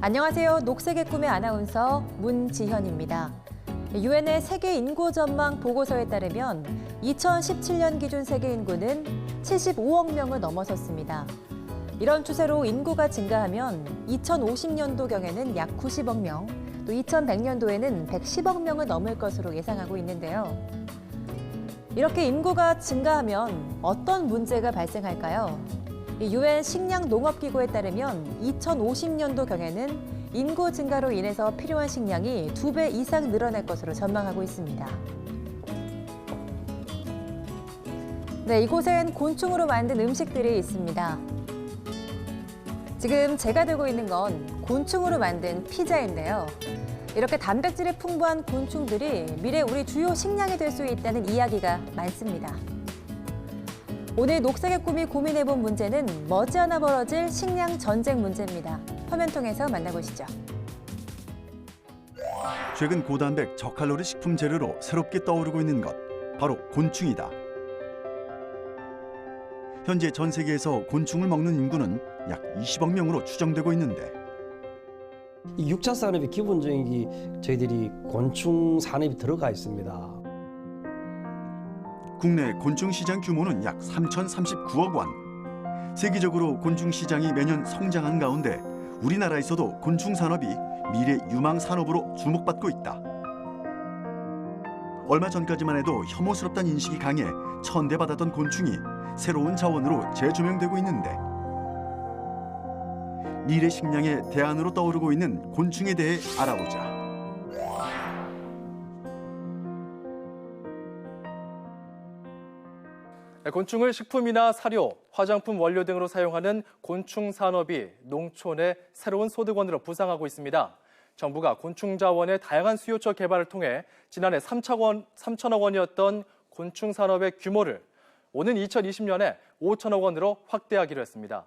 안녕하세요. 녹색의 꿈의 아나운서 문지현입니다. 유엔의 세계 인구 전망 보고서에 따르면 2017년 기준 세계 인구는 75억 명을 넘어섰습니다. 이런 추세로 인구가 증가하면 2050년도경에는 약 90억 명, 또 2100년도에는 110억 명을 넘을 것으로 예상하고 있는데요. 이렇게 인구가 증가하면 어떤 문제가 발생할까요? 유엔 식량농업기구에 따르면 2050년도경에는 인구 증가로 인해서 필요한 식량이 2배 이상 늘어날 것으로 전망하고 있습니다. 네, 이곳엔 곤충으로 만든 음식들이 있습니다. 지금 제가 들고 있는 건 곤충으로 만든 피자인데요. 이렇게 단백질이 풍부한 곤충들이 미래 우리 주요 식량이 될 수 있다는 이야기가 많습니다. 오늘 녹색의 꿈이 고민해본 문제는 머지않아 벌어질 식량 전쟁 문제입니다. 화면 통해서 만나보시죠. 최근 고단백 저칼로리 식품 재료로 새롭게 떠오르고 있는 것, 바로 곤충이다. 현재 전 세계에서 곤충을 먹는 인구는 약 20억 명으로 추정되고 있는데 이 6차 산업의 기본적인 저희들이 곤충 산업이 들어가 있습니다. 국내 곤충 시장 규모는 약 3,039억 원. 세계적으로 곤충 시장이 매년 성장한 가운데 우리나라에서도 곤충 산업이 미래 유망 산업으로 주목받고 있다. 얼마 전까지만 해도 혐오스럽다는 인식이 강해 천대받았던 곤충이 새로운 자원으로 재조명되고 있는데 미래 식량의 대안으로 떠오르고 있는 곤충에 대해 알아보자. 곤충을 식품이나 사료, 화장품 원료 등으로 사용하는 곤충 산업이 농촌의 새로운 소득원으로 부상하고 있습니다. 정부가 곤충 자원의 다양한 수요처 개발을 통해 지난해 3천억 원이었던 곤충 산업의 규모를 오는 2020년에 5천억 원으로 확대하기로 했습니다.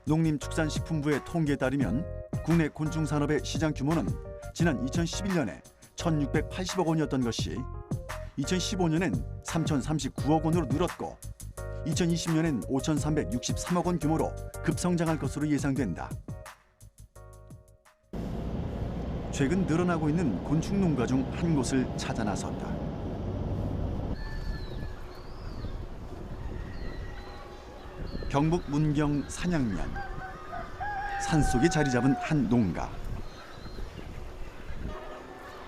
농림축산식품부의 통계에 따르면 국내 곤충 산업의 시장 규모는 지난 2011년에 1,680억 원이었던 것이 2015년엔 3,039억 원으로 늘었고 2020년엔 5,363억 원 규모로 급성장할 것으로 예상된다. 최근 늘어나고 있는 곤충 농가 중 한 곳을 찾아 나섰다. 경북 문경 산양면. 산속에 자리 잡은 한 농가.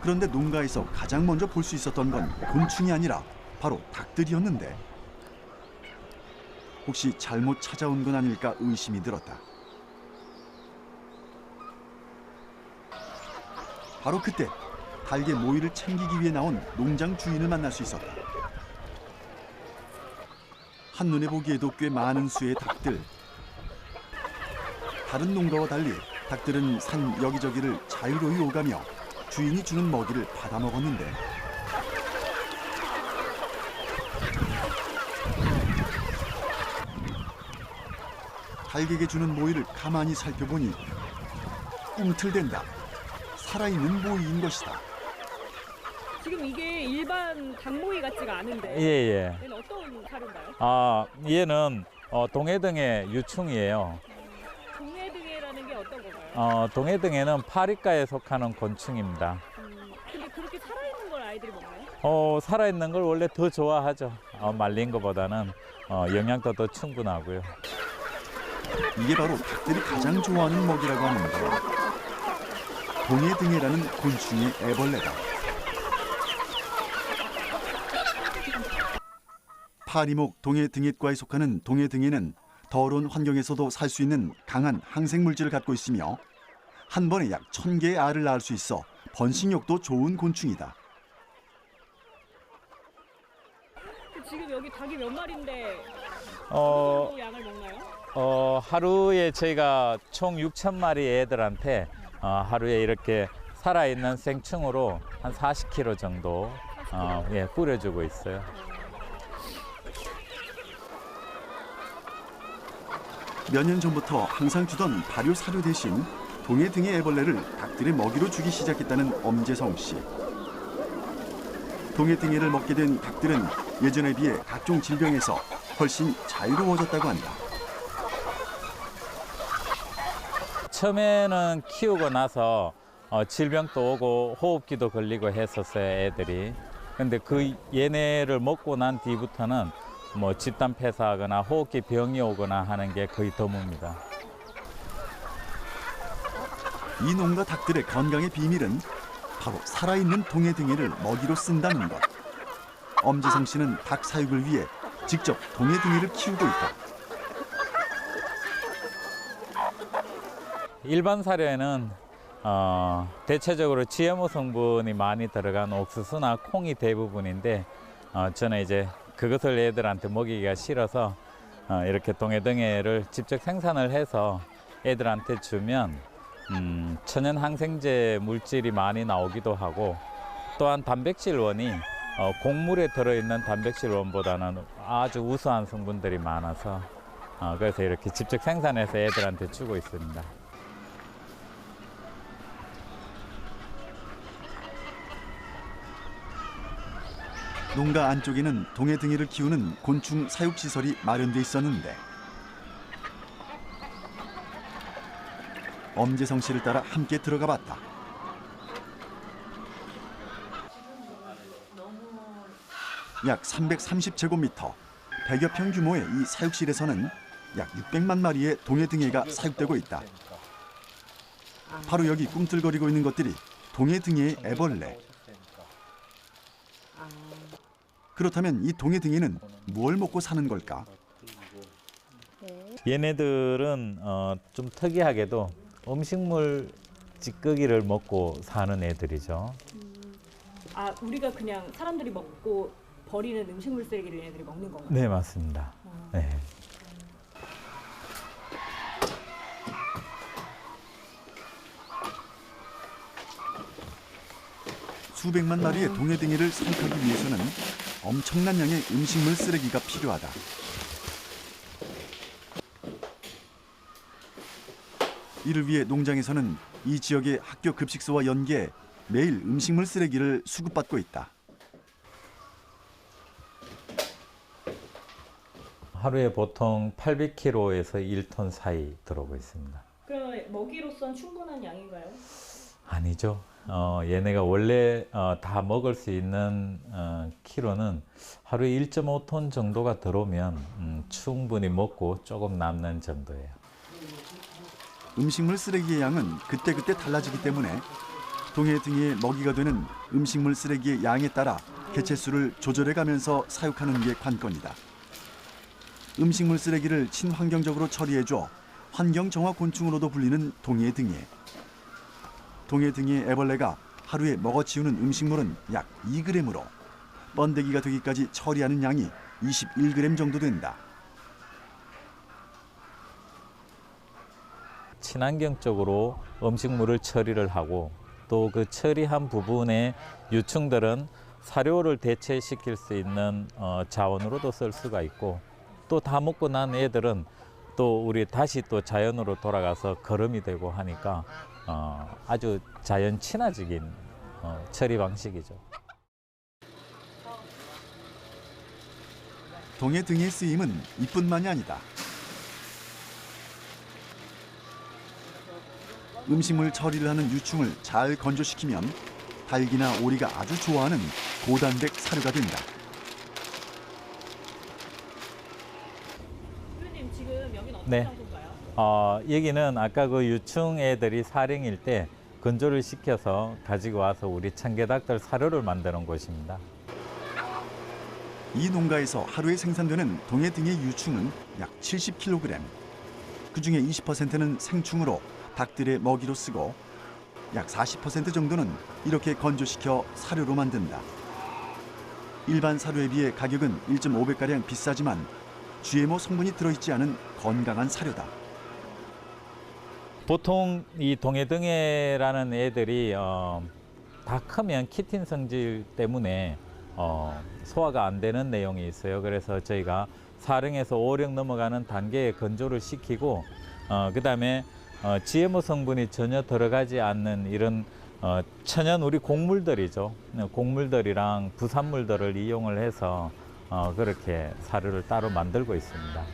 그런데 농가에서 가장 먼저 볼 수 있었던 건 곤충이 아니라 바로 닭들이었는데 혹시 잘못 찾아온 건 아닐까 의심이 들었다. 바로 그때 닭의 모이를 챙기기 위해 나온 농장 주인을 만날 수 있었다. 한눈에 보기에도 꽤 많은 수의 닭들. 다른 농가와 달리 닭들은 산 여기저기를 자유로이 오가며 주인이 주는 먹이를 받아먹었는데 닭에게 주는 모이를 가만히 살펴보니 꿈틀댄다. 살아있는 모이인 것이다. 지금 이게 일반 닭모이 같지가 않은데 예. 얘는 어떤 사료인가요? 얘는 동해등의 유충이에요. 동해등해라는 게 어떤 건가요? 동해등해는 파리과에 속하는 곤충입니다. 근데 그렇게 살아있는 걸 아이들이 먹나요? 살아있는 걸 원래 더 좋아하죠. 말린 것보다는 영양도 더 충분하고요. 이게 바로 닭들이 가장 좋아하는 먹이라고 하는데 동해등해라는 곤충의 애벌레다. 파리목 동해등해과에 속하는 동해등해는 더러운 환경에서도 살 수 있는 강한 항생 물질을 갖고 있으며 한 번에 약 1,000개의 알을 낳을 수 있어 번식력도 좋은 곤충이다. 지금 여기 닭이 몇 마리인데 어느 정도 양을 먹나요? 하루에 저희가 총 6,000마리 애들한테 하루에 이렇게 살아있는 생충으로 한 40kg 정도 뿌려주고 있어요. 몇 년 전부터 항상 주던 발효 사료 대신 동해등해 애벌레를 닭들의 먹이로 주기 시작했다는 엄재성 씨. 동해등해를 먹게 된 닭들은 예전에 비해 각종 질병에서 훨씬 자유로워졌다고 한다. 처음에는 키우고 나서 질병도 오고 호흡기도 걸리고 했었어요, 애들이. 근데 그 얘네를 먹고 난 뒤부터는 뭐 집단 폐사하거나 호흡기 병이 오거나 하는 게 거의 드뭅니다. 이 농가 닭들의 건강의 비밀은 바로 살아있는 동해등이를 먹이로 쓴다는 것. 엄지성 씨는 닭 사육을 위해 직접 동해등이를 키우고 있다. 일반 사료에는 대체적으로 GMO 성분이 많이 들어간 옥수수나 콩이 대부분인데 저는 이제 그것을 애들한테 먹이기가 싫어서 이렇게 동해등해를 직접 생산을 해서 애들한테 주면 천연 항생제 물질이 많이 나오기도 하고 또한 단백질원이 곡물에 들어있는 단백질원보다는 아주 우수한 성분들이 많아서 그래서 이렇게 직접 생산해서 애들한테 주고 있습니다. 농가 안쪽에는 동해등이를 키우는 곤충 사육시설이 마련돼 있었는데 엄재성 씨를 따라 함께 들어가 봤다. 약 330제곱미터, 100여 평 규모의 이 사육실에서는 약 600만 마리의 동해등해가 사육되고 있다. 바로 여기 꿈틀거리고 있는 것들이 동해등해의 애벌레. 그렇다면 이 동해등해는 뭘 먹고 사는 걸까? 얘네들은 좀 특이하게도 음식물 찌꺼기를 먹고 사는 애들이죠. 아, 우리가 그냥 사람들이 먹고 버리는 음식물 쓰레기를 얘네들이 먹는 건가요? 네, 맞습니다. 네. 수백만 마리의 동해등해를 사육하기 위해서는 엄청난 양의 음식물 쓰레기가 필요하다. 이를 위해 농장에서는 이 지역의 학교 급식소와 연계해 매일 음식물 쓰레기를 수급받고 있다. 하루에 보통 800kg에서 1톤 사이 들어오고 있습니다. 그럼 먹이로선 충분한 양인가요? 아니죠. 얘네가 원래 다 먹을 수 있는 키로는 하루에 1.5톤 정도가 들어오면 충분히 먹고 조금 남는 정도예요. 음식물 쓰레기의 양은 그때그때 달라지기 때문에 동해등이의 먹이가 되는 음식물 쓰레기의 양에 따라 개체수를 조절해가면서 사육하는 게 관건이다. 음식물 쓰레기를 친환경적으로 처리해줘 환경정화 곤충으로도 불리는 동해등이. 동해등이의 애벌레가 하루에 먹어치우는 음식물은 약 2g으로 번데기가 되기까지 처리하는 양이 21g 정도 된다. 친환경적으로 음식물을 처리를 하고 또 그 처리한 부분의 유충들은 사료를 대체시킬 수 있는 자원으로도 쓸 수가 있고 또 다 먹고 난 애들은 또 우리 다시 또 자연으로 돌아가서 거름이 되고 하니까 아주 자연 친화적인 처리 방식이죠. 동해등이의 쓰임은 이뿐만이 아니다. 음식물 처리를 하는 유충을 잘 건조시키면 닭이나 오리가 아주 좋아하는 고단백 사료가 된다. 선생님, 지금 여기는 어떤 네. 장소인가요? 여기는 아까 그 유충 애들이 사령일 때 건조를 시켜서 가지고 와서 우리 청개닭들 사료를 만드는 곳입니다. 이 농가에서 하루에 생산되는 동해등의 유충은 약 70kg. 그중에 20%는 생충으로 닭들의 먹이로 쓰고 약 40% 정도는 이렇게 건조시켜 사료로 만든다. 일반 사료에 비해 가격은 1.5배가량 비싸지만 GMO 성분이 들어있지 않은 건강한 사료다. 보통 이 동해등해라는 애들이 다 크면 키틴 성질 때문에 소화가 안 되는 내용이 있어요. 그래서 저희가 4령에서 5령 넘어가는 단계에 건조를 시키고 그다음에 GMO 성분이 전혀 들어가지 않는 이런 천연 우리 곡물들이죠. 곡물들이랑 부산물들을 이용을 해서 그렇게 사료를 따로 만들고 있습니다.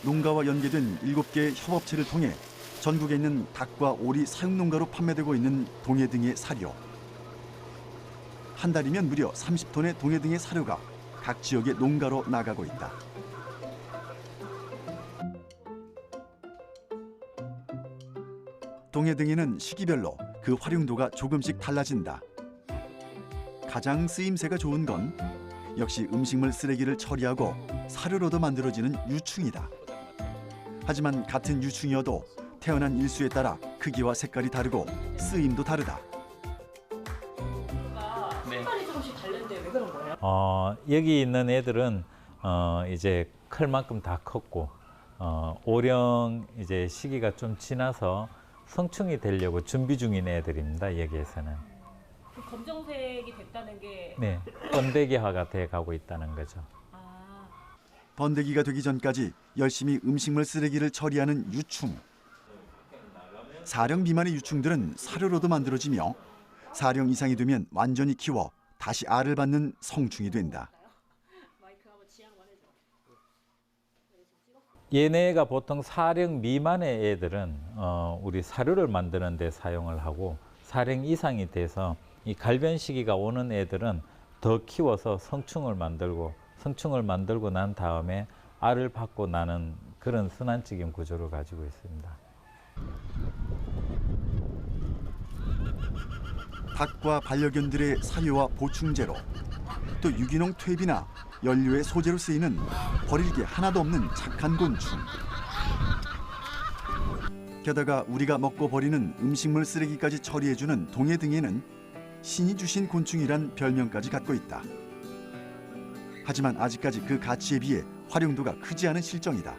농가와 연계된 7개의 협업체를 통해 전국에 있는 닭과 오리 사육 농가로 판매되고 있는 동해등의 사료. 한 달이면 무려 30톤의 동해등의 사료가 각 지역의 농가로 나가고 있다. 동해등에는 시기별로 그 활용도가 조금씩 달라진다. 가장 쓰임새가 좋은 건 역시 음식물 쓰레기를 처리하고 사료로도 만들어지는 유충이다. 하지만 같은 유충이어도 태어난 일수에 따라 크기와 색깔이 다르고 쓰임도 다르다. 색깔이 조금씩 다른데 왜 그런 거예요? 여기 있는 애들은 이제 클 만큼 다 컸고 오령 이제 시기가 좀 지나서 성충이 되려고 준비 중인 애들입니다. 여기에서는. 그 검정색이 됐다는 게 네, 번데기화가 돼 가고 있다는 거죠. 번데기가 되기 전까지 열심히 음식물 쓰레기를 처리하는 유충. 사령 미만의 유충들은 사료로도 만들어지며 사령 이상이 되면 완전히 키워 다시 알을 낳는 성충이 된다. 얘네가 보통 사령 미만의 애들은 우리 사료를 만드는 데 사용을 하고 사령 이상이 돼서 이 갈변 시기가 오는 애들은 더 키워서 성충을 만들고 난 다음에 알을 받고 나는 그런 순환적인 구조를 가지고 있습니다. 닭과 반려견들의 사료와 보충제로 또 유기농 퇴비나 연료의 소재로 쓰이는 버릴 게 하나도 없는 착한 곤충. 게다가 우리가 먹고 버리는 음식물 쓰레기까지 처리해주는 동해등에는 신이 주신 곤충이란 별명까지 갖고 있다. 하지만 아직까지 그 가치에 비해 활용도가 크지 않은 실정이다.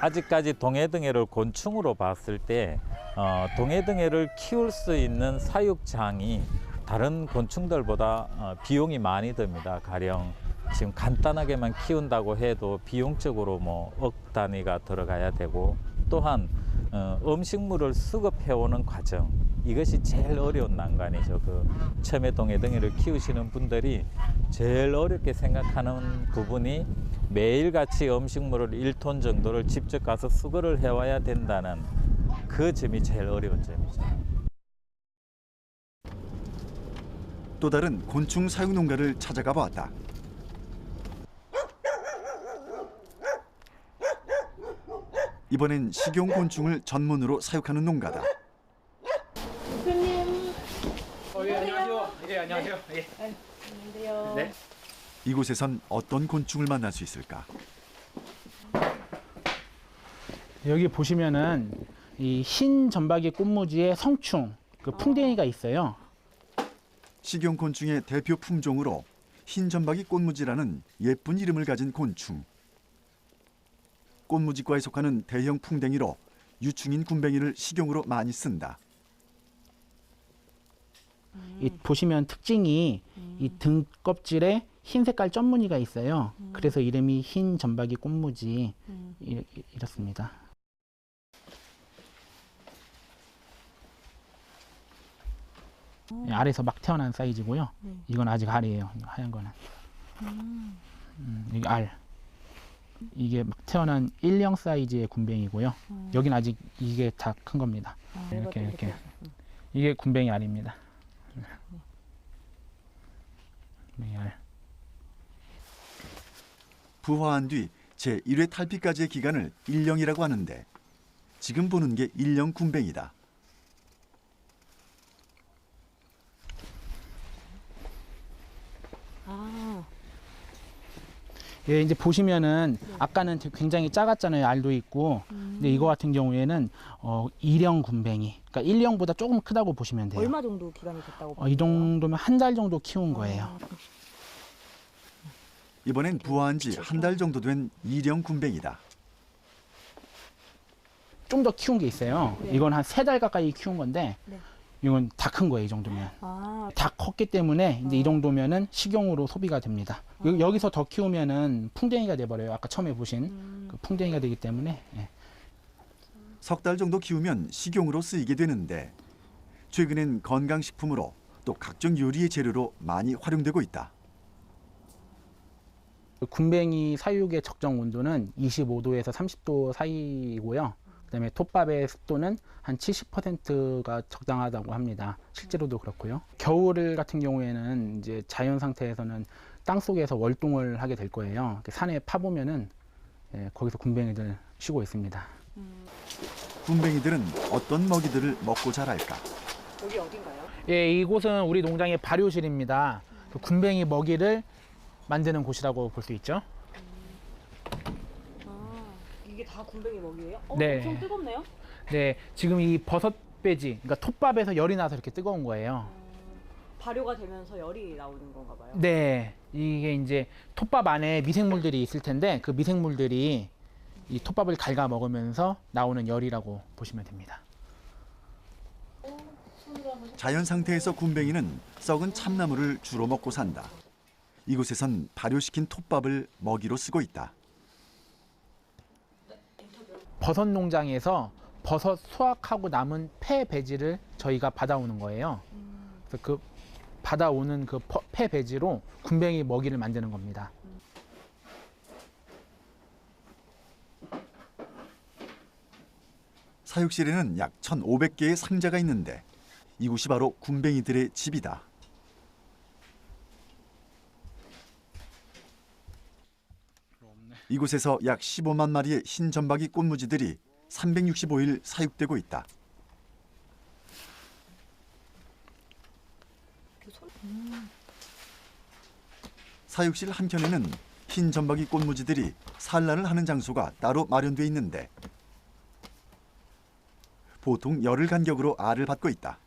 아직까지 동해등해를 곤충으로 봤을 때 동해등해를 키울 수 있는 사육장이 다른 곤충들보다 비용이 많이 듭니다. 가령 지금 간단하게만 키운다고 해도 비용적으로 뭐 억 단위가 들어가야 되고 또한 음식물을 수급해오는 과정 이것이 제일 어려운 난관이죠. 그 처음에 동해등해를 키우시는 분들이 제일 어렵게 생각하는 부분이 매일같이 음식물을 1톤 정도를 직접 가서 수거를 해와야 된다는 그 점이 제일 어려운 점이죠. 또 다른 곤충 사육 농가를 찾아가 보았다. 이번엔 식용 곤충을 전문으로 사육하는 농가다. 대표님. 예, 안녕하세요. 예, 안녕하세요. 예. 안녕하세요. 네. 이곳에선 어떤 곤충을 만날 수 있을까? 여기 보시면은 이 흰 점박이 꽃무지의 성충, 그 풍뎅이가 있어요. 식용 곤충의 대표 품종으로 흰 점박이 꽃무지라는 예쁜 이름을 가진 곤충. 꽃무지과에 속하는 대형 풍뎅이로 유충인 군뱅이를 식용으로 많이 쓴다. 이 보시면 특징이 이 등 껍질에 흰 색깔 점무늬가 있어요. 그래서 이름이 흰 점박이 꽃무지 이렇습니다. 알에서 막 태어난 사이즈고요. 이건 아직 알이에요. 하얀 거는. 이게 알. 이게 막 태어난 1형 사이즈의 군뱅이고요. 여긴 아직 이게 다 큰 겁니다. 이렇게. 이게 군뱅이 알입니다. 군뱅이 알. 부화한 뒤 제1회 탈피까지의 기간을 1년이라고 하는데 지금 보는 게 1년 군뱅이다. 예, 이제 보시면은 아까는 굉장히 작았잖아요. 알도 있고. 근데 이거 같은 경우에는 2령 군뱅이. 그러니까 1령보다 조금 크다고 보시면 돼요. 얼마 정도 기간이 됐다고 이 정도면 한 달 정도 키운 거예요. 이번엔 부화한 지 한 달 정도 된 2령 군뱅이다. 좀 더 키운 게 있어요. 네. 이건 한 3달 가까이 키운 건데 네. 이건 다 큰 거예요. 이 정도면. 다 컸기 때문에 이제 이 정도면은 식용으로 소비가 됩니다. 여기서 더 키우면은 풍뎅이가 돼버려요. 아까 처음에 보신 그 풍뎅이가 되기 때문에. 예. 석 달 정도 키우면 식용으로 쓰이게 되는데 최근엔 건강식품으로 또 각종 요리의 재료로 많이 활용되고 있다. 군뱅이 사육의 적정 온도는 25도에서 30도 사이고요. 그다음에 톱밥의 습도는 한 70%가 적당하다고 합니다. 실제로도 그렇고요. 겨울 같은 경우에는 이제 자연 상태에서는 땅 속에서 월동을 하게 될 거예요. 산에 파보면은 거기서 군뱅이들 쉬고 있습니다. 군뱅이들은 어떤 먹이들을 먹고 자랄까? 여기 어딘가요? 예, 이곳은 우리 농장의 발효실입니다. 그 군뱅이 먹이를 만드는 곳이라고 볼 수 있죠. 이게 다 군뱅이 먹이에요? 네. 엄청 뜨겁네요? 네, 지금 이 버섯 배지, 그러니까 톱밥에서 열이 나서 이렇게 뜨거운 거예요. 발효가 되면서 열이 나오는 건가 봐요. 네, 이게 이제 톱밥 안에 미생물들이 있을 텐데 그 미생물들이 이 톱밥을 갉아 먹으면서 나오는 열이라고 보시면 됩니다. 자연 상태에서 군뱅이는 썩은 참나무를 주로 먹고 산다. 이곳에선 발효시킨 톱밥을 먹이로 쓰고 있다. 버섯 농장에서 버섯 수확하고 남은 폐 배지를 저희가 받아오는 거예요. 그래서 그 받아오는 그 폐 배지로 군뱅이 먹이를 만드는 겁니다. 사육실에는 약 1,500개의 상자가 있는데 이곳이 바로 군뱅이들의 집이다. 이곳에서 약 15만 마리의 흰점박이 꽃무지들이 365일 사육되고 있다. 사육실 한켠에는 흰점박이 꽃무지들이 산란을 하는 장소가 따로 마련돼 있는데 보통 열흘 간격으로 알을 받고 있다.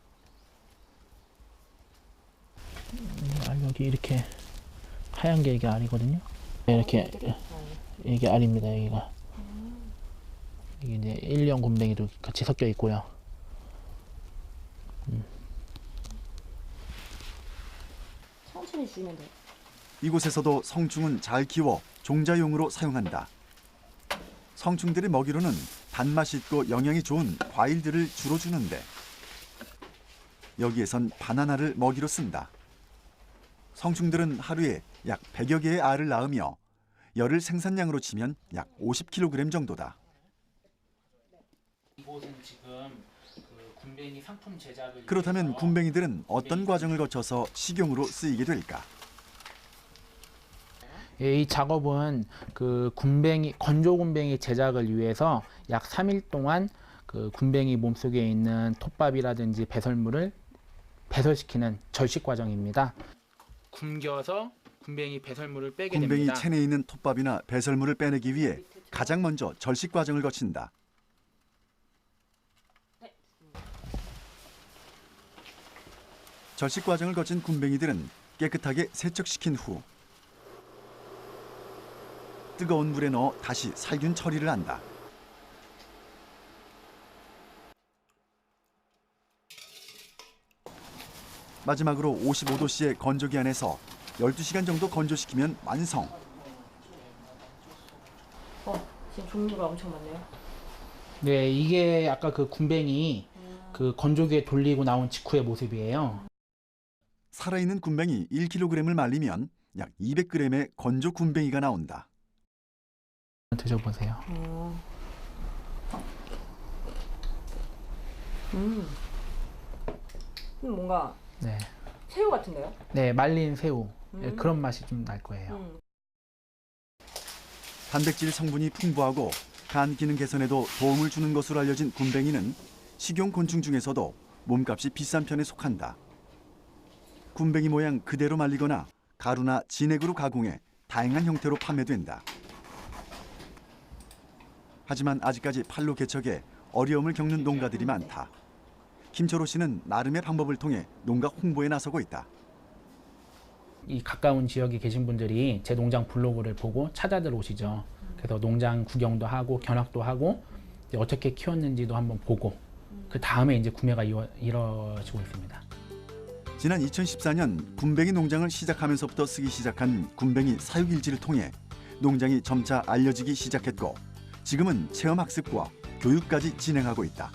여기 이렇게 하얀 게 이게 알이거든요. 이렇게 이게 알입니다. 여기가 이게 이제 일년 군뱅이도 같이 섞여 있고요. 천천히 주면 돼요. 이곳에서도 성충은 잘 키워 종자용으로 사용한다. 성충들의 먹이로는 단맛이 있고 영양이 좋은 과일들을 주로 주는데 여기에선 바나나를 먹이로 쓴다. 성충들은 하루에 약 100여 개의 알을 낳으며 열흘 생산량으로 치면 약 50kg 정도다. 이곳은 지금 그 군뱅이 상품 제작을 그렇다면 군뱅이들은 어떤 과정을 거쳐서 식용으로 쓰이게 될까? 예, 이 작업은 그 군뱅이 건조 군뱅이 제작을 위해서 약 3일 동안 그 군뱅이 몸속에 있는 톱밥이라든지 배설물을 배설시키는 절식 과정입니다. 굶겨서 군뱅이 배설물을 빼게 군뱅이 됩니다. 체내에 있는 톱밥이나 배설물을 빼내기 위해 가장 먼저 절식 과정을 거친다. 절식 과정을 거친 군뱅이들은 깨끗하게 세척시킨 후 뜨거운 물에 넣어 다시 살균 처리를 한다. 마지막으로 55도씨의 건조기 안에서 12시간 정도 건조시키면 완성. 지금 종류가 엄청 많네요. 네, 이게 아까 그 군뱅이 그 건조기에 돌리고 나온 직후의 모습이에요. 살아있는 군뱅이 1kg을 말리면 약 200g의 건조 군뱅이가 나온다. 드셔보세요. 뭔가 네, 새우 같은데요? 네, 말린 새우 그런 맛이 좀 날 거예요. 단백질 성분이 풍부하고 간 기능 개선에도 도움을 주는 것으로 알려진 군뱅이는 식용 곤충 중에서도 몸값이 비싼 편에 속한다. 군뱅이 모양 그대로 말리거나 가루나 진액으로 가공해 다양한 형태로 판매된다. 하지만 아직까지 판로 개척에 어려움을 겪는 농가들이 많다. 김철호 씨는 나름의 방법을 통해 농가 홍보에 나서고 있다. 이 가까운 지역에 계신 분들이 제 농장 블로그를 보고 찾아 들어오시죠. 그래서 농장 구경도 하고 견학도 하고 이제 어떻게 키웠는지도 한번 보고 그 다음에 이제 구매가 이루어지고 있습니다. 지난 2014년 군뱅이 농장을 시작하면서부터 쓰기 시작한 군뱅이 사육일지를 통해 농장이 점차 알려지기 시작했고 지금은 체험학습과 교육까지 진행하고 있다.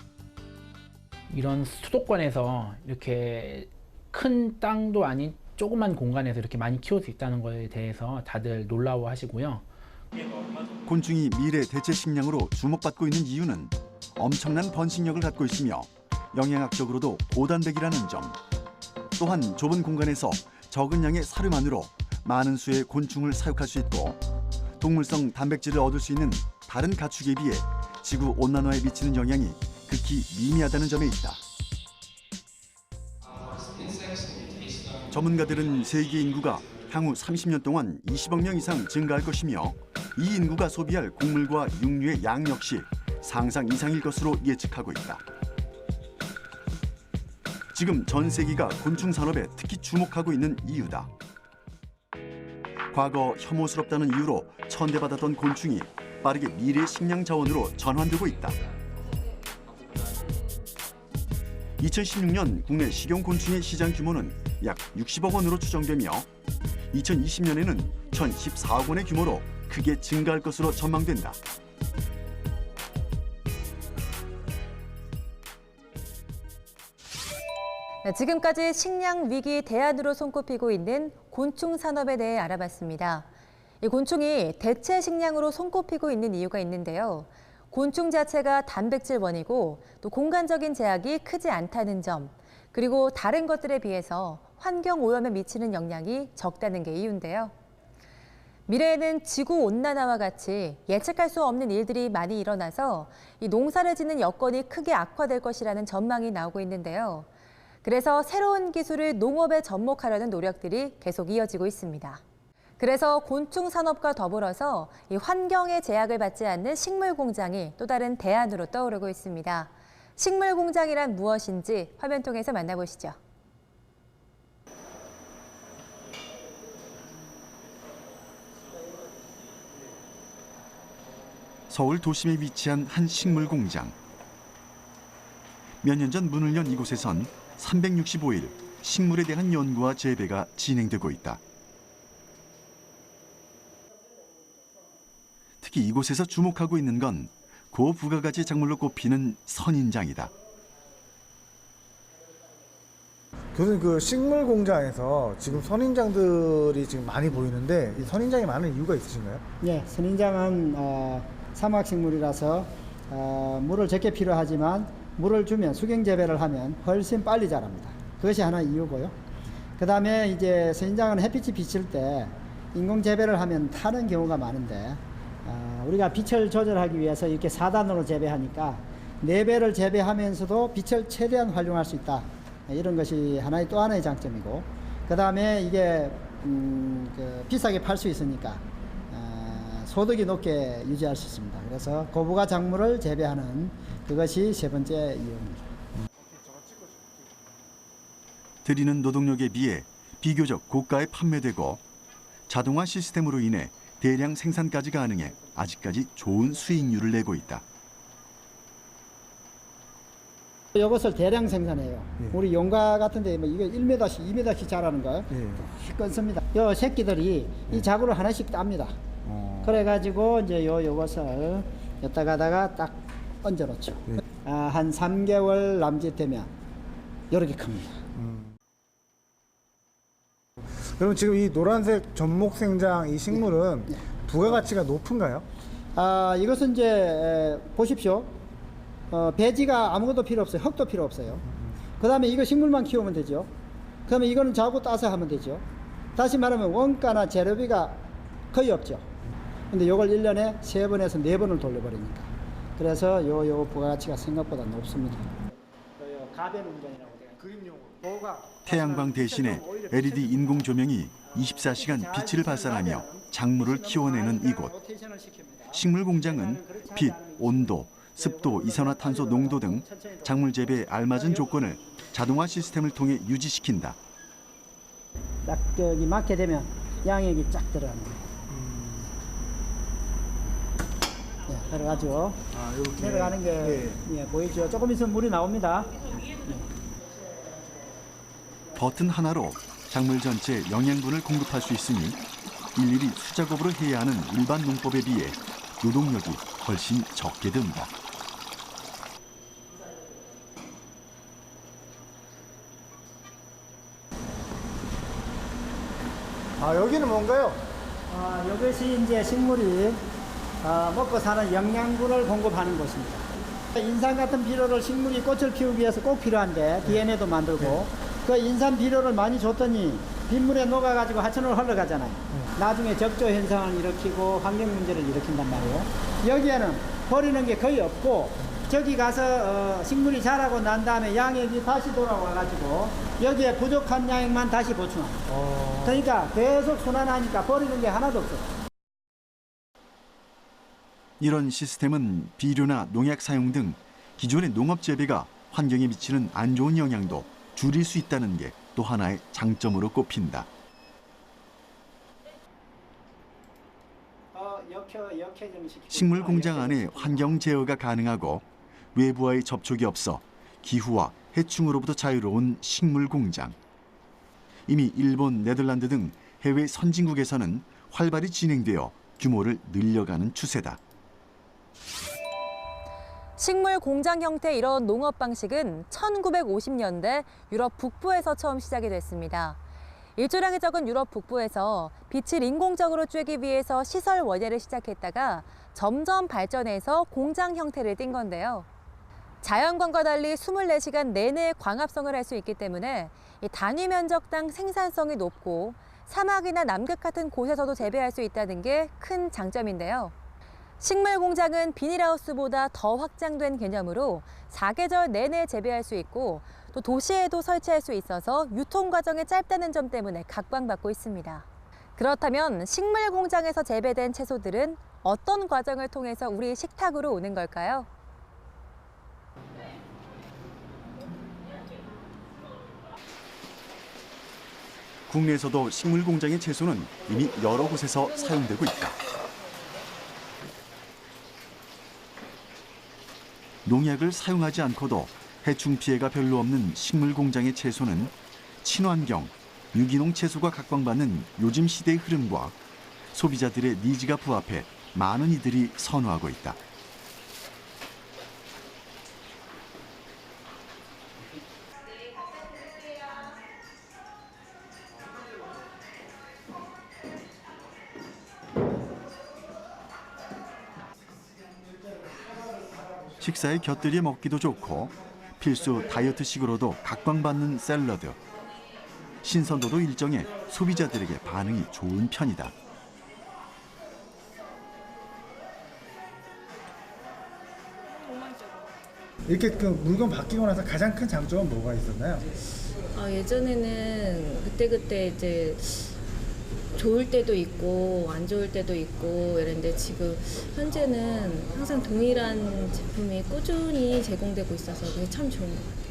이런 수도권에서 이렇게 큰 땅도 아닌 조그만 공간에서 이렇게 많이 키울 수 있다는 거에 대해서 다들 놀라워하시고요. 곤충이 미래 대체 식량으로 주목받고 있는 이유는 엄청난 번식력을 갖고 있으며 영양학적으로도 고단백이라는 점. 또한 좁은 공간에서 적은 양의 사료만으로 많은 수의 곤충을 사육할 수 있고 동물성 단백질을 얻을 수 있는 다른 가축에 비해 지구 온난화에 미치는 영향이 극히 미미하다는 점에 있다. 전문가들은 세계 인구가 향후 30년 동안 20억 명 이상 증가할 것이며 이 인구가 소비할 곡물과 육류의 양 역시 상상 이상일 것으로 예측하고 있다. 지금 전 세계가 곤충 산업에 특히 주목하고 있는 이유다. 과거 혐오스럽다는 이유로 천대받았던 곤충이 빠르게 미래의 식량 자원으로 전환되고 있다. 2016년 국내 식용곤충의 시장 규모는 약 60억 원으로 추정되며 2020년에는 1,014억 원의 규모로 크게 증가할 것으로 전망된다. 네, 지금까지 식량 위기 대안으로 손꼽히고 있는 곤충 산업에 대해 알아봤습니다. 이 곤충이 대체 식량으로 손꼽히고 있는 이유가 있는데요. 곤충 자체가 단백질원이고 또 공간적인 제약이 크지 않다는 점, 그리고 다른 것들에 비해서 환경 오염에 미치는 영향이 적다는 게 이유인데요. 미래에는 지구 온난화와 같이 예측할 수 없는 일들이 많이 일어나서 이 농사를 짓는 여건이 크게 악화될 것이라는 전망이 나오고 있는데요. 그래서 새로운 기술을 농업에 접목하려는 노력들이 계속 이어지고 있습니다. 그래서 곤충 산업과 더불어서 이 환경의 제약을 받지 않는 식물 공장이 또 다른 대안으로 떠오르고 있습니다. 식물 공장이란 무엇인지 화면 통해서 만나보시죠. 서울 도심에 위치한 한 식물 공장. 몇 년 전 문을 연 이곳에선 365일 식물에 대한 연구와 재배가 진행되고 있다. 특히 이곳에서 주목하고 있는 건 고부가가치 작물로 꼽히는 선인장이다. 교수님, 그 식물 공장에서 지금 선인장들이 지금 많이 보이는데 이 선인장이 많은 이유가 있으신가요? 네, 선인장은 사막식물이라서 물을 적게 필요하지만 물을 주면 수경 재배를 하면 훨씬 빨리 자랍니다. 그것이 하나 이유고요. 그 다음에 이제 선인장은 햇빛이 비칠 때 인공 재배를 하면 타는 경우가 많은데 우리가 빛을 조절하기 위해서 이렇게 4단으로 재배하니까 4배를 재배하면서도 빛을 최대한 활용할 수 있다. 이런 것이 하나의 또 하나의 장점이고, 그 다음에 이게 비싸게 팔 수 있으니까 소득이 높게 유지할 수 있습니다. 그래서 고부가 작물을 재배하는 그것이 세 번째 이유입니다. 들이는 노동력에 비해 비교적 고가에 판매되고 자동화 시스템으로 인해 대량 생산까지 가능해 아직까지 좋은 수익률을 내고 있다. 이것을 대량 생산해요. 예. 우리 용가 같은데 뭐 이거 1m씩 2m씩 자라는 거예요. 예. 끊습니다. 요 새끼들이 이 자구를 하나씩 땁니다. 그래가지고 이제 요것을 여기다가다가 딱 얹어 놓죠. 예. 한 3개월 남짓되면 이렇게 큽니다. 그럼 지금 이 노란색 전목생장 이 식물은 부가가치가 높은가요? 이것은 이제 보십시오. 배지가 아무것도 필요 없어요. 흙도 필요 없어요. 그 다음에 이거 식물만 키우면 되죠. 그 다음에 이거는 자고 따서 하면 되죠. 다시 말하면 원가나 재료비가 거의 없죠. 근데 요걸 1년에 3번에서 4번을 돌려버리니까. 그래서 요 부가가치가 생각보다 높습니다. 가변 운전이라고 돼요. 그림용으로. 태양광 대신에 LED 인공 조명이 24시간 빛을 발산하며 작물을 키워내는 이곳. 식물 공장은 빛, 온도, 습도, 이산화탄소 농도 등 작물 재배에 알맞은 조건을 자동화 시스템을 통해 유지시킨다. 딱 저기 맞게 되면 양액이 쫙 들어가는 거예요. 네, 들어가죠. 이렇게 내려가는 게 예, 보이죠? 조금 있으면 물이 나옵니다. 버튼 하나로 작물 전체에 영양분을 공급할 수 있으니 일일이 수작업으로 해야 하는 일반 농법에 비해 노동력이 훨씬 적게 든다. 아, 여기는 뭔가요? 이것이 이제 식물이 먹고 사는 영양분을 공급하는 곳입니다. 인삼 같은 비료를 식물이 꽃을 피우기 위해서 꼭 필요한데 DNA도 만들고 그 인삼 비료를 많이 줬더니 빗물에 녹아가지고 하천으로 흘러가잖아요. 나중에 적조 현상을 일으키고 환경 문제를 일으킨단 말이에요. 여기에는 버리는 게 거의 없고 저기 가서 식물이 자라고 난 다음에 양액이 다시 돌아와가지고 여기에 부족한 양액만 다시 보충합니다. 그러니까 계속 순환하니까 버리는 게 하나도 없어요. 이런 시스템은 비료나 농약 사용 등 기존의 농업 재배가 환경에 미치는 안 좋은 영향도 줄일 수 있다는 게 또 하나의 장점으로 꼽힌다. 식물 공장 안에 환경 제어가 가능하고 외부와의 접촉이 없어 기후와 해충으로부터 자유로운 식물 공장. 이미 일본, 네덜란드 등 해외 선진국에서는 활발히 진행되어 규모를 늘려가는 추세다. 식물 공장 형태의 이런 농업 방식은 1950년대 유럽 북부에서 처음 시작이 됐습니다. 일조량이 적은 유럽 북부에서 빛을 인공적으로 쬐기 위해서 시설 원예를 시작했다가 점점 발전해서 공장 형태를 띈 건데요. 자연광과 달리 24시간 내내 광합성을 할 수 있기 때문에 단위 면적당 생산성이 높고 사막이나 남극 같은 곳에서도 재배할 수 있다는 게 큰 장점인데요. 식물 공장은 비닐하우스보다 더 확장된 개념으로 4계절 내내 재배할 수 있고 또 도시에도 설치할 수 있어서 유통 과정이 짧다는 점 때문에 각광받고 있습니다. 그렇다면 식물 공장에서 재배된 채소들은 어떤 과정을 통해서 우리 식탁으로 오는 걸까요? 국내에서도 식물 공장의 채소는 이미 여러 곳에서 사용되고 있다. 농약을 사용하지 않고도 해충 피해가 별로 없는 식물 공장의 채소는 친환경, 유기농 채소가 각광받는 요즘 시대의 흐름과 소비자들의 니즈가 부합해 많은 이들이 선호하고 있다. 식사에 곁들여 먹기도 좋고 필수 다이어트식으로도 각광받는 샐러드. 신선도도 일정해 소비자들에게 반응이 좋은 편이다. 이렇게 그 물건 바뀌고 나서 가장 큰 장점은 뭐가 있었나요? 예전에는 그때그때 이제 좋을 때도 있고 안 좋을 때도 있고 이랬는데 지금 현재는 항상 동일한 제품이 꾸준히 제공되고 있어서 그게 참 좋은 것 같아요.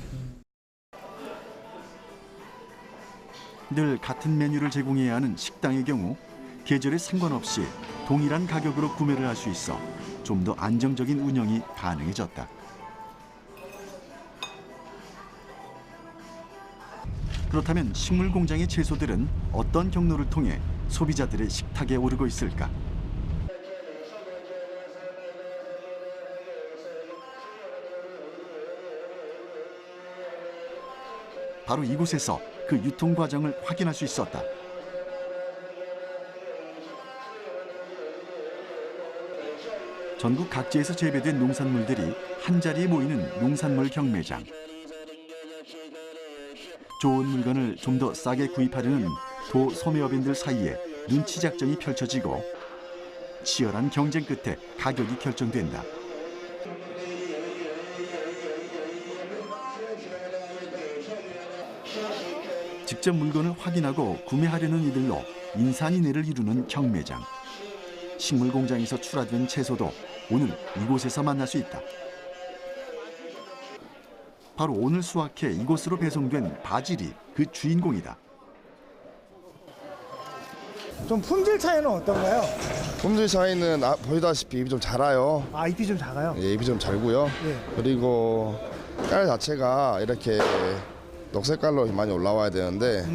늘 같은 메뉴를 제공해야 하는 식당의 경우 계절에 상관없이 동일한 가격으로 구매를 할 수 있어 좀 더 안정적인 운영이 가능해졌다. 그렇다면 식물 공장의 채소들은 어떤 경로를 통해 소비자들의 식탁에 오르고 있을까? 바로 이곳에서 그 유통 과정을 확인할 수 있었다. 전국 각지에서 재배된 농산물들이 한자리에 모이는 농산물 경매장. 좋은 물건을 좀 더 싸게 구입하려는 도 소매업인들 사이에 눈치 작전이 펼쳐지고 치열한 경쟁 끝에 가격이 결정된다. 직접 물건을 확인하고 구매하려는 이들로 인산인해를 이루는 경매장. 식물 공장에서 출하된 채소도 오늘 이곳에서 만날 수 있다. 바로 오늘 수확해 이곳으로 배송된 바질이 그 주인공이다. 좀 품질 차이는 어떤가요? 품질 차이는 보시다시피 잎이 좀 작아요. 잎이 좀 작아요? 예, 잎이 좀 잘고요. 예. 그리고 깔 자체가 이렇게 녹색깔로 많이 올라와야 되는데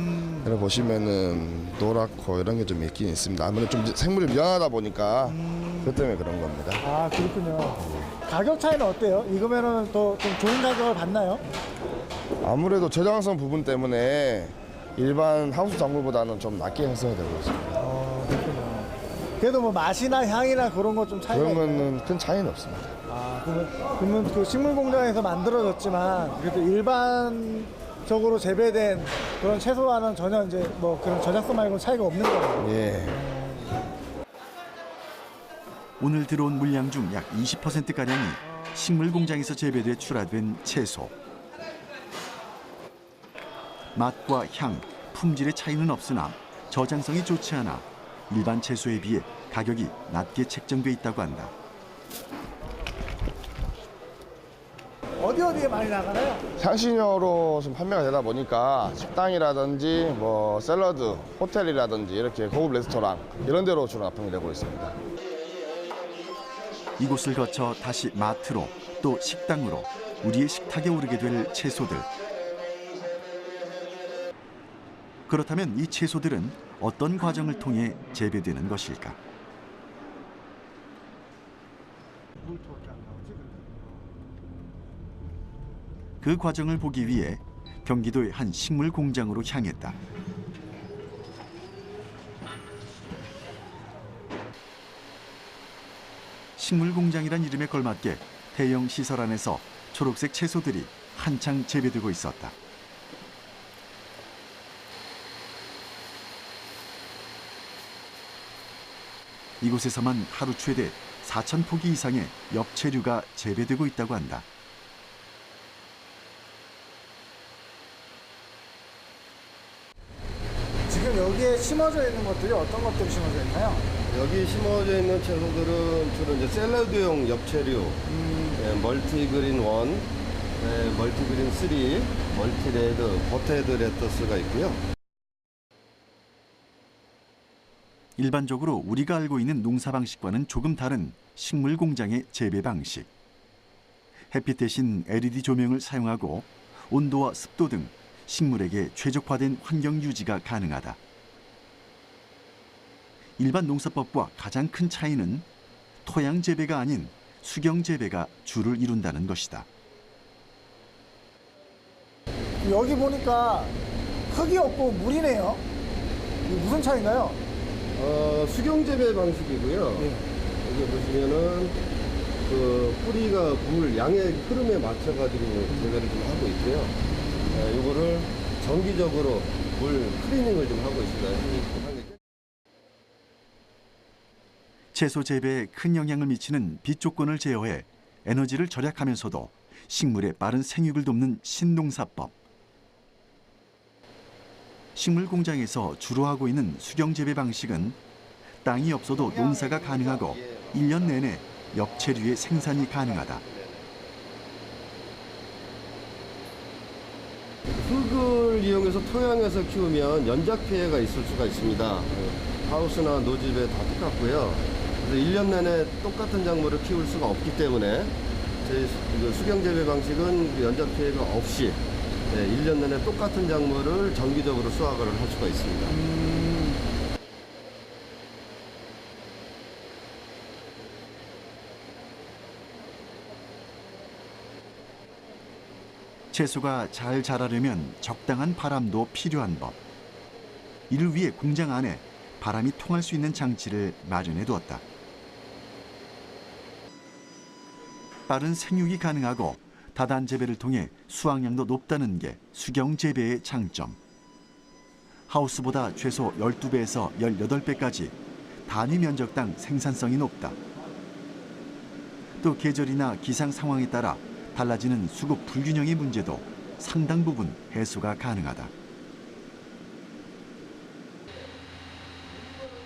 이렇게 보시면은 노랗고 이런 게 좀 있긴 있습니다. 아무래도 좀 생물이 미안하다 보니까 그것 때문에 그런 겁니다. 그렇군요. 가격 차이는 어때요? 이거면은 또 좀 좋은 가격을 받나요? 아무래도 저장성 부분 때문에 일반 하우스 작물보다는 좀 낮게 형성되고 있습니다. 그렇구나. 그래도 뭐 맛이나 향이나 그런 거 좀 차이가 그런 있나요? 거는 큰 차이는 없습니다. 그러면 그 식물 공장에서 만들어졌지만 그래도 일반적으로 재배된 그런 채소와는 전혀 이제 뭐 그런 저작성 말고 차이가 없는 거예요. 예. 오늘 들어온 물량 중 약 20%가량이 식물 공장에서 재배돼 출하된 채소. 맛과 향, 품질의 차이는 없으나 저장성이 좋지 않아 일반 채소에 비해 가격이 낮게 책정돼 있다고 한다. 어디에 많이 나가나요? 향신료로 좀 판매가 되다 보니까 식당이라든지 뭐 샐러드, 호텔이라든지 이렇게 고급 레스토랑 이런 데로 주로 납품이 되고 있습니다. 이곳을 거쳐 다시 마트로 또 식당으로 우리의 식탁에 오르게 될 채소들. 그렇다면 이 채소들은 어떤 과정을 통해 재배되는 것일까? 그 과정을 보기 위해 경기도의 한 식물 공장으로 향했다. 식물 공장이란 이름에 걸맞게 대형 시설 안에서 초록색 채소들이 한창 재배되고 있었다. 이곳에서만 하루 최대 4,000포기 이상의 엽채류가 재배되고 있다고 한다. 지금 여기에 심어져 있는 것들이 어떤 것들이 심어져 있나요? 여기 심어져 있는 채소들은 주로 이제 샐러드용 엽채류, 멀티그린 1, 멀티그린 3, 멀티레드, 버테드 레터스가 있고요. 일반적으로 우리가 알고 있는 농사 방식과는 조금 다른 식물 공장의 재배 방식. 햇빛 대신 LED 조명을 사용하고 온도와 습도 등 식물에게 최적화된 환경 유지가 가능하다. 일반 농사법과 가장 큰 차이는 토양 재배가 아닌 수경 재배가 주를 이룬다는 것이다. 여기 보니까 흙이 없고 물이네요. 이게 무슨 차이인가요? 수경 재배 방식이고요. 여기 보시면은 그 뿌리가 물 양의 흐름에 맞춰가지고 재배를 좀 하고 있고요. 이거를 정기적으로 물 클리닝을 좀 하고 있습니다. 채소 재배에 큰 영향을 미치는 빛 조건을 제어해 에너지를 절약하면서도 식물의 빠른 생육을 돕는 신농사법. 식물 공장에서 주로 하고 있는 수경 재배 방식은 땅이 없어도 농사가 가능하고 1년 내내 엽채류의 생산이 가능하다. 흙을 이용해서 토양에서 키우면 연작 피해가 있을 수가 있습니다. 하우스나 노집에 다 똑같고요. 그래서 1년 내내 똑같은 작물을 키울 수가 없기 때문에 저희 수경 재배 방식은 연작 피해가 없이 1년 내내 똑같은 작물을 정기적으로 수확을 할 수가 있습니다. 채소가 잘 자라려면 적당한 바람도 필요한 법. 이를 위해 공장 안에 바람이 통할 수 있는 장치를 마련해 두었다. 빠른 생육이 가능하고 다단 재배를 통해 수확량도 높다는 게 수경 재배의 장점. 하우스보다 최소 12배에서 18배까지 단위 면적당 생산성이 높다. 또 계절이나 기상 상황에 따라 달라지는 수급 불균형의 문제도 상당 부분 해소가 가능하다.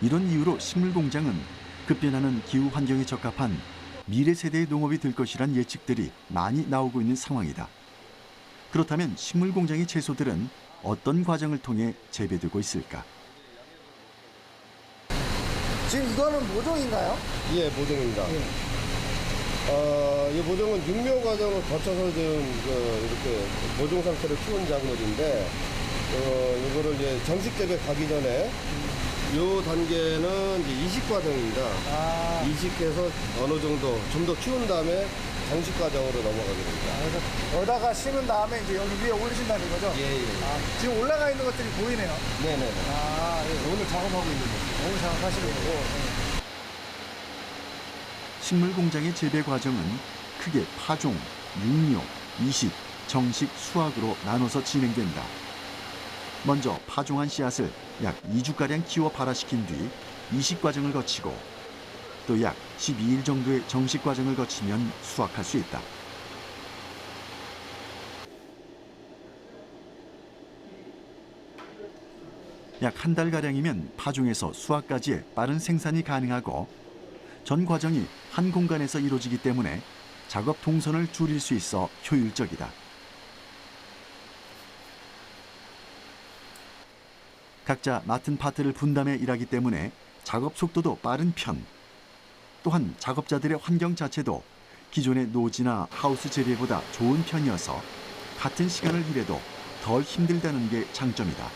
이런 이유로 식물 공장은 급변하는 기후 환경에 적합한 미래 세대의 농업이 될 것이란 예측들이 많이 나오고 있는 상황이다. 그렇다면 식물 공장의 채소들은 어떤 과정을 통해 재배되고 있을까? 지금 이거는 모종인가요? 예, 모종입니다. 이 모종은 육묘 과정을 거쳐서 지금 이렇게 모종 상태로 키운 작물인데, 이거를 이제 정식 재배 가기 전에 요 단계는 이제 이식 과정입니다. 이식해서 어느 정도 좀 더 키운 다음에 장식 과정으로 넘어가게 됩니다. 그래서 여기다가 심은 다음에 이제 여기 위에 올리신다는 거죠? 예. 지금 올라가 있는 것들이 보이네요. 네네네. 예. 오늘 작업하고 있는 거죠. 오늘 작업하시는 거고. 식물 공장의 재배 과정은 크게 파종, 육묘, 이식, 정식, 수확으로 나눠서 진행된다. 먼저 파종한 씨앗을 약 2주가량 키워 발화시킨 뒤 이식 과정을 거치고 또 약 12일 정도의 정식 과정을 거치면 수확할 수 있다. 약 한 달가량이면 파종에서 수확까지의 빠른 생산이 가능하고 전 과정이 한 공간에서 이루어지기 때문에 작업 동선을 줄일 수 있어 효율적이다. 각자 맡은 파트를 분담해 일하기 때문에 작업 속도도 빠른 편. 또한 작업자들의 환경 자체도 기존의 노지나 하우스 재배보다 좋은 편이어서 같은 시간을 일해도 덜 힘들다는 게 장점이다.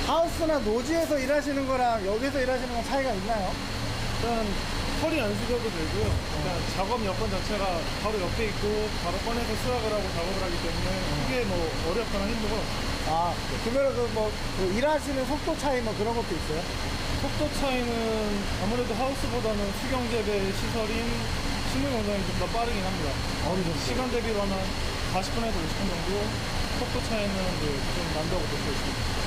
하우스나 노지에서 일하시는 거랑 여기서 일하시는 건 차이가 있나요? 일단 허리 안 숙여도 되고요. 일단 작업 여건 자체가 바로 옆에 있고 바로 꺼내서 수확을 하고 작업을 하기 때문에 크게 뭐 어렵거나 힘든 건 없어요. 그러면 그 일하시는 속도 차이 뭐 그런 것도 있어요? 속도 차이는 아무래도 하우스보다는 수경 재배 시설인 식물 공장이 좀 더 빠르긴 합니다. 어느 정도? 시간 대비로 한 40분에서 50분 정도 속도 차이는 좀 난다고 볼 수 있습니다.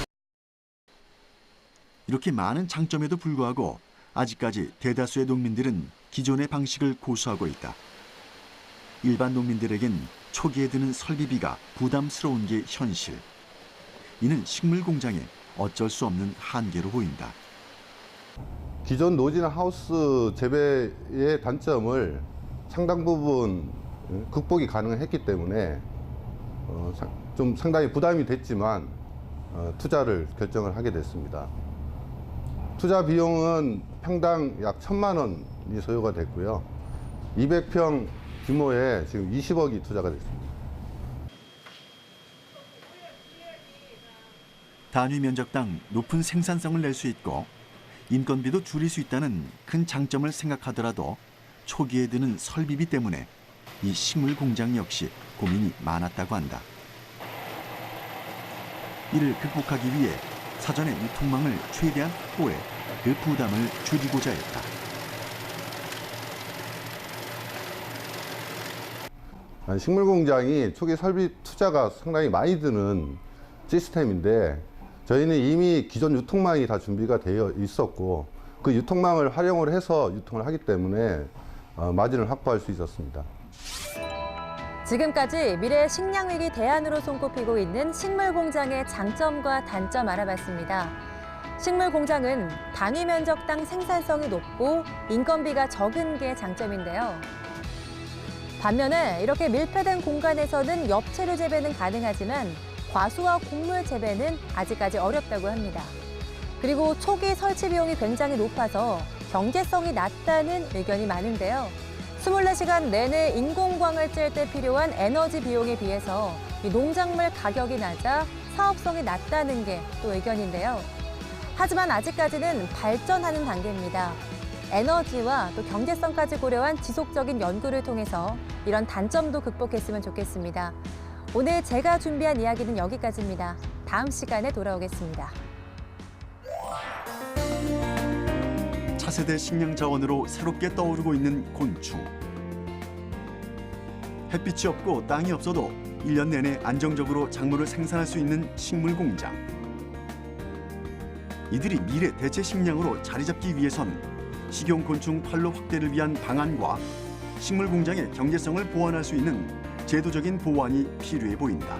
이렇게 많은 장점에도 불구하고 아직까지 대다수의 농민들은 기존의 방식을 고수하고 있다. 일반 농민들에겐 초기에 드는 설비비가 부담스러운 게 현실. 이는 식물 공장에 어쩔 수 없는 한계로 보인다. 기존 노지나 하우스 재배의 단점을 상당 부분 극복이 가능했기 때문에 좀 상당히 부담이 됐지만 투자를 결정을 하게 됐습니다. 투자 비용은 평당 약 1,000만 원이 소요가 됐고요. 200평 규모에 지금 20억이 투자가 됐습니다. 단위 면적당 높은 생산성을 낼 수 있고 인건비도 줄일 수 있다는 큰 장점을 생각하더라도 초기에 드는 설비비 때문에 이 식물 공장 역시 고민이 많았다고 한다. 이를 극복하기 위해 사전에 유통망을 최대한 확보해 그 부담을 줄이고자 했다. 식물 공장이 초기 설비 투자가 상당히 많이 드는 시스템인데 저희는 이미 기존 유통망이 다 준비가 되어 있었고 그 유통망을 활용을 해서 유통을 하기 때문에 마진을 확보할 수 있었습니다. 지금까지 미래 식량 위기 대안으로 손꼽히고 있는 식물 공장의 장점과 단점 알아봤습니다. 식물 공장은 단위 면적당 생산성이 높고 인건비가 적은 게 장점인데요. 반면에 이렇게 밀폐된 공간에서는 엽채류 재배는 가능하지만 과수와 곡물 재배는 아직까지 어렵다고 합니다. 그리고 초기 설치 비용이 굉장히 높아서 경제성이 낮다는 의견이 많은데요. 24시간 내내 인공광을 찔 때 필요한 에너지 비용에 비해서 이 농작물 가격이 낮아 사업성이 낮다는 게 또 의견인데요. 하지만 아직까지는 발전하는 단계입니다. 에너지와 또 경제성까지 고려한 지속적인 연구를 통해서 이런 단점도 극복했으면 좋겠습니다. 오늘 제가 준비한 이야기는 여기까지입니다. 다음 시간에 돌아오겠습니다. 차세대 식량 자원으로 새롭게 떠오르고 있는 곤충. 햇빛이 없고 땅이 없어도 1년 내내 안정적으로 작물을 생산할 수 있는 식물 공장. 이들이 미래 대체 식량으로 자리 잡기 위해선 식용 곤충 판로 확대를 위한 방안과 식물 공장의 경제성을 보완할 수 있는 제도적인 보완이 필요해 보인다.